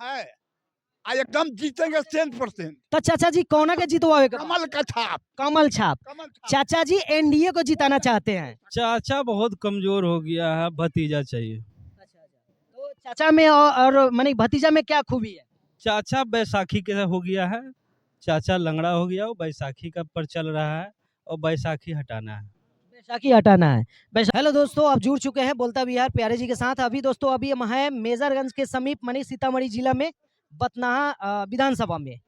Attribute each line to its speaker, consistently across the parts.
Speaker 1: है एकदम जीतेंगे 100%।
Speaker 2: तो चाचा जी कौन के जितवावे का
Speaker 1: कमल का छाप।
Speaker 2: कमल छाप।
Speaker 1: कमल छाप।
Speaker 2: चाचा जी एनडीए को जिताना चाहते हैं।
Speaker 3: चाचा बहुत कमजोर हो गया है, भतीजा चाहिए।
Speaker 2: तो चाचा में और माने भतीजा में क्या खूबी है?
Speaker 3: चाचा बैसाखी के हो गया है, चाचा लंगड़ा हो गया, वो बैसाखी का पर चल रहा है और बैसाखी हटाना है।
Speaker 2: बैसाखी हटाना है। हेलो दोस्तों, अब जुड़ चुके हैं बोलता बिहार प्यारे जी के साथ। अभी दोस्तों अभी हम हैं मेजरगंज के समीप मनी सीतामढ़ी जिला में बथनाहा विधानसभा में,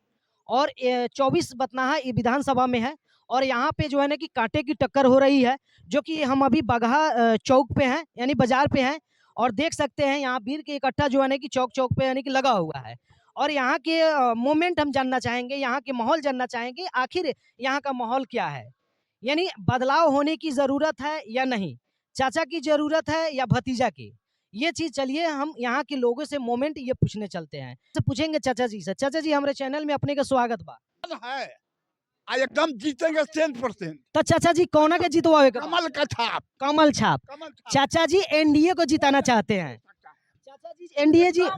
Speaker 2: और 24 बथनाहा विधानसभा में है। और यहाँ पे जो है ना कि कांटे की टक्कर हो रही है, जो कि हम अभी बगहा चौक पे हैं, यानी बाजार पे हैं। और देख सकते हैं यहाँ भीड़ के इकट्ठा जो है ना कि चौक चौक पे यानी कि लगा हुआ है। और यहाँ के मोमेंट हम जानना चाहेंगे, यहाँ के माहौल जानना चाहेंगे, आखिर यहाँ का माहौल क्या है, यानी बदलाव होने की जरूरत है या नहीं, चाचा की जरूरत है या भतीजा की। ये चीज चलिए हम यहाँ के लोगों से मोमेंट ये पूछने चलते हैं, तो पूछेंगे चाचा जी से। चाचा जी हमारे चैनल में अपने का स्वागत बा।
Speaker 1: है एकदम जीतेंगे 100%।
Speaker 2: तो चाचा जी कौन के जितवावे का?
Speaker 1: कमल का छाप।
Speaker 2: कमल छाप।
Speaker 1: कमल छाप।
Speaker 2: चाचा जी एनडीए को जिताना चाहते हैं। चाचा जी एनडीए जी,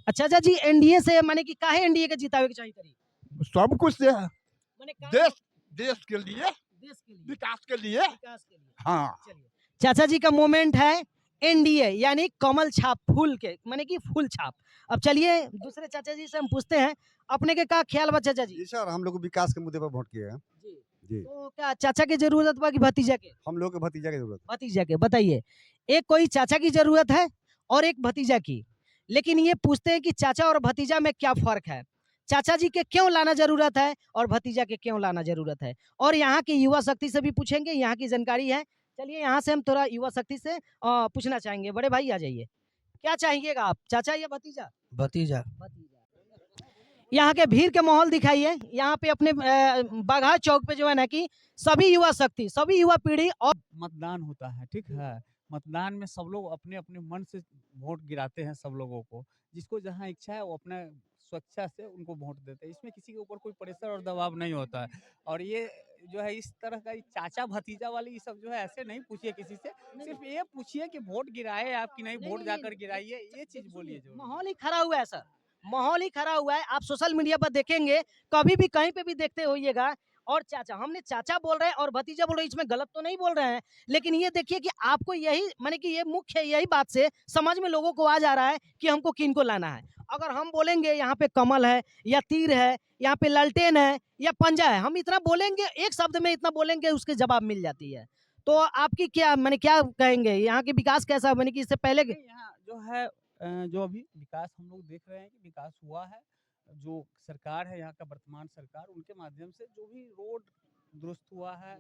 Speaker 2: चाचा जी एनडीए से माने कि काहे एनडीए के जितावे के चाहिए करी?
Speaker 1: सब कुछ से है।
Speaker 2: माने
Speaker 1: देश देश के लिए,
Speaker 2: देश के लिए,
Speaker 1: विकास के लिए।
Speaker 2: विकास के लिए।
Speaker 1: हाँ,
Speaker 2: चलिए, चाचा जी का मोमेंट है एनडीए यानी कमल छाप, फूल के माने कि फूल छाप। अब चलिए दूसरे चाचा जी से हम पूछते हैं, अपने के का ख्याल बा चाचा जी?
Speaker 4: जी सर, हम लोग विकास के मुद्दे पर वोट किए हैं।
Speaker 2: जी।
Speaker 4: जी।
Speaker 2: तो क्या चाचा की जरूरत बा कि भतीजा के?
Speaker 4: हम लोग के भतीजा की जरूरत।
Speaker 2: भतीजा के। बताइए, एक कोई चाचा की जरूरत है और एक भतीजा की, लेकिन ये पूछते हैं कि चाचा और भतीजा में क्या फर्क है, चाचा जी के क्यों लाना जरूरत है और भतीजा के क्यों लाना जरूरत है। और यहाँ की युवा शक्ति से भी पूछेंगे, यहाँ की जानकारी है। चलिए यहाँ से हम थोड़ा युवा शक्ति से पूछना चाहेंगे। बड़े भाई आ जाइए, क्या चाहिएगा आप, चाचा या भतीजा?
Speaker 5: भतीजा।
Speaker 2: यहाँ के भीड़ के माहौल दिखाइए। यहाँ पे अपने बाघा चौक पे जो है ना कि सभी युवा शक्ति, सभी युवा पीढ़ी और
Speaker 6: मतदान होता है, ठीक है। मतदान में सब लोग अपने अपने मन से वोट गिराते हैं, सब लोगों को जिसको जहाँ इच्छा है वो अपना स्वेच्छा से उनको वोट देते हैं। इसमें किसी के ऊपर कोई प्रेशर और दबाव नहीं होता है। और ये जो है इस तरह का चाचा भतीजा वाली ये सब जो है ऐसे नहीं पूछिए किसी से, सिर्फ ये पूछिए कि वोट गिराए आप कि नहीं, वोट जाकर गिराइए, ये चीज बोलिए। जो
Speaker 2: माहौल ही खड़ा हुआ है सर, माहौल ही खड़ा हुआ है। आप सोशल मीडिया पर देखेंगे, कभी भी कहीं पे भी देखते होइएगा, और चाचा, हमने चाचा बोल रहे हैं और भतीजा बोल रहे हैं, इसमें गलत तो नहीं बोल रहे हैं। लेकिन ये देखिए कि आपको यही माने कि ये मुख्य यही बात से समझ में लोगों को आ जा रहा है कि हमको किनको लाना है। अगर हम बोलेंगे यहाँ पे कमल है या तीर है, यहाँ पे लालटेन है या पंजा है, हम इतना बोलेंगे, एक शब्द में इतना बोलेंगे, उसके जवाब मिल जाती है। तो आपकी क्या माने क्या कहेंगे, यहाँ के विकास कैसा माने कि इससे पहले
Speaker 6: यहाँ जो है जो अभी विकास हम लोग देख रहे हैं कि विकास हुआ है। जो सरकार है यहाँ का वर्तमान सरकार, उनके माध्यम से जो भी रोड दुरुस्त हुआ है,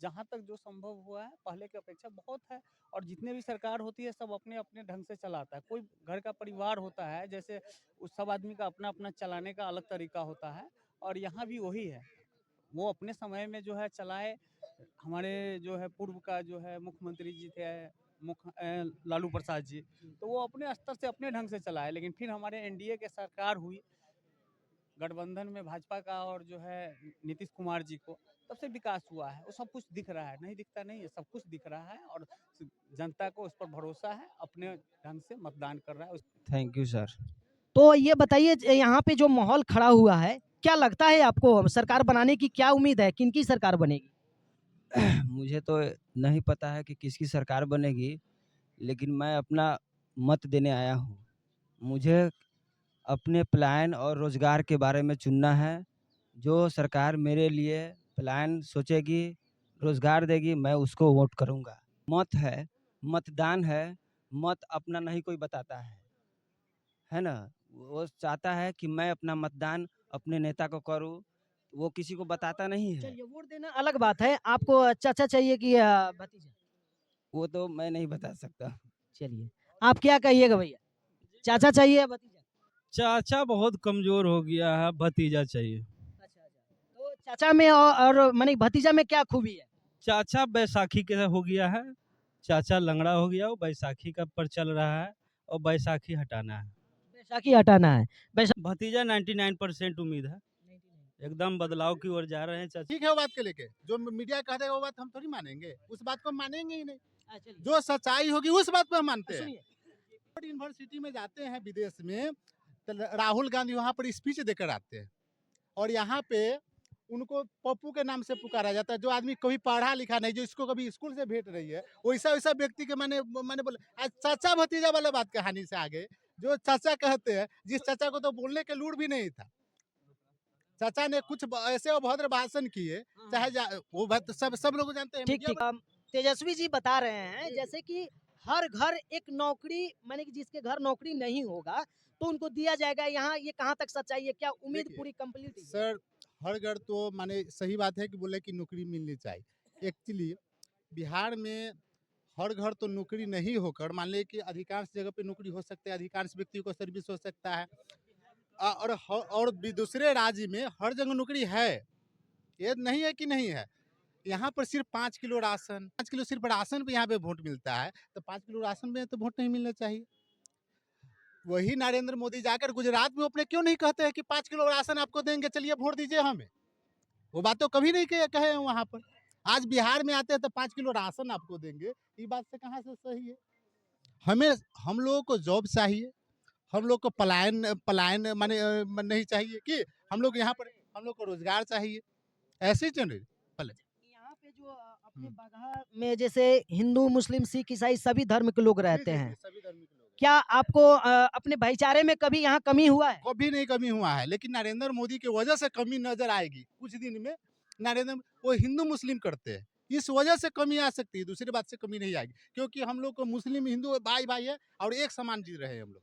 Speaker 6: जहाँ तक जो संभव हुआ है पहले की अपेक्षा बहुत है। और जितने भी सरकार होती है सब अपने अपने ढंग से चलाता है। कोई घर का परिवार होता है, जैसे उस सब आदमी का अपना अपना चलाने का अलग तरीका होता है, और यहाँ भी वही है। वो अपने समय में जो है चलाए। हमारे जो है पूर्व का जो है मुख्यमंत्री जी थे लालू प्रसाद जी, तो वो अपने स्तर से अपने ढंग से चलाए। लेकिन फिर हमारे एनडीए के सरकार हुई गठबंधन में भाजपा का और जो है नीतीश कुमार जी को, तब से विकास हुआ है। वो सब कुछ दिख रहा है, नहीं दिखता नहीं है, सब कुछ दिख रहा है। और जनता को उस पर भरोसा है, अपने ढंग से मतदान कर रहा है।
Speaker 5: Thank you sir.
Speaker 2: तो ये बताइए, यहाँ पे जो माहौल खड़ा हुआ है, क्या लगता है आपको सरकार बनाने की क्या उम्मीद है, किनकी सरकार बनेगी?
Speaker 5: मुझे तो नहीं पता है कि किसकी सरकार बनेगी, लेकिन मैं अपना मत देने आया हूँ। मुझे अपने प्लान और रोजगार के बारे में चुनना है। जो सरकार मेरे लिए प्लान सोचेगी, रोजगार देगी, मैं उसको वोट करूँगा। मत है, मतदान है, मत अपना नहीं कोई बताता है ना। वो चाहता है कि मैं अपना मतदान अपने नेता को करूँ, वो किसी को बताता नहीं है।
Speaker 2: चलिए, वोट देना अलग बात है, आपको चाचा चाहिए कि भतीजा?
Speaker 5: वो तो मैं नहीं बता सकता।
Speaker 2: चलिए, आप क्या कहिएगा भैया, चाचा चाहिए या भतीजा?
Speaker 3: चाचा बहुत कमजोर हो गया है, भतीजा चाहिए।
Speaker 2: तो चाचा में और माने भतीजा में क्या खूबी है?
Speaker 3: चाचा बैसाखी के हो गया है, चाचा लंगड़ा हो गया, वो बैसाखी का पर चल रहा है और बैसाखी हटाना है।
Speaker 2: बैसाखी हटाना है।
Speaker 3: भतीजा 99% उम्मीद है, एकदम बदलाव की ओर जा रहे हैं चाचा।
Speaker 1: ठीक है वो बात के लेके जो मीडिया कह रहे वो बात हम थोड़ी मानेंगे, उस बात को मानेंगे ही नहीं।
Speaker 2: चलिए,
Speaker 1: जो सच्चाई होगी उस बात पर हम मानते हैं।
Speaker 2: सुनिए,
Speaker 1: यूनिवर्सिटी में जाते हैं विदेश में, तो राहुल गांधी वहाँ पर स्पीच देकर आते हैं और यहाँ पे उनको पप्पू के नाम से पुकारा जाता है। जो आदमी कभी पढ़ा लिखा नहीं, जो इसको कभी स्कूल से भेंट रही है, वैसा वैसा व्यक्ति के मैंने बोले आज चाचा भतीजा वाला बात कहानी से आगे, जो चाचा कहते हैं, जिस चाचा को तो बोलने के लूर भी नहीं था, चाचा ने कुछ ऐसे अभद्र भाषण किए, चाहे वो सब लोग जानते हैं।
Speaker 2: ठीक ठीक। तेजस्वी जी बता रहे हैं जैसे कि हर घर एक नौकरी, माने कि जिसके घर नौकरी नहीं होगा तो उनको दिया जाएगा। यहाँ ये कहाँ तक सच्चाई है? क्या उम्मीद
Speaker 1: देखिए,
Speaker 2: पूरी कंप्लीट है?
Speaker 1: सर हर घर तो माने सही बात है कि बोले कि नौकरी मिलनी चाहिए। एक्चुअली बिहार में हर घर तो नौकरी नहीं होकर, मान लीजिए कि अधिकांश जगह पे नौकरी हो सकता है, अधिकांश व्यक्तियों को सर्विस हो सकता है, और दूसरे राज्य में हर जगह नौकरी है, ये नहीं है कि नहीं है। यहाँ पर सिर्फ 5 किलो राशन, 5 किलो सिर्फ राशन पे यहाँ पे वोट मिलता है, तो 5 किलो राशन में तो वोट नहीं मिलना चाहिए। वही नरेंद्र मोदी जाकर गुजरात में अपने क्यों नहीं कहते हैं कि 5 किलो राशन आपको देंगे, चलिए वोट दीजिए हमें। वो बात तो कभी नहीं कहे हैं वहाँ पर। आज बिहार में आते हैं तो 5 किलो राशन आपको देंगे, ये बात से कहाँ से सही है? हम लोगों को जॉब चाहिए, हम लोग को पलायन माने नहीं चाहिए कि हम लोग यहाँ पर, हम लोग को रोजगार चाहिए, ऐसे चलिए।
Speaker 2: यहाँ पे जो अपने बाघा में जैसे हिंदू, मुस्लिम, सिख, ईसाई सभी धर्म के लोग रहते हैं,
Speaker 1: सभी धर्म के लोग हैं।
Speaker 2: क्या आपको अपने भाईचारे में कभी यहाँ कमी हुआ है?
Speaker 1: कभी नहीं कमी हुआ है, लेकिन नरेंद्र मोदी की वजह से कमी नजर आएगी कुछ दिन में। वो हिंदू मुस्लिम करते हैं, इस वजह से कमी आ सकती है, दूसरी बात से कमी नहीं आएगी, क्योंकि हम लोग को मुस्लिम हिंदू भाई भाई है और एक समान जी रहे हैं हम लोग।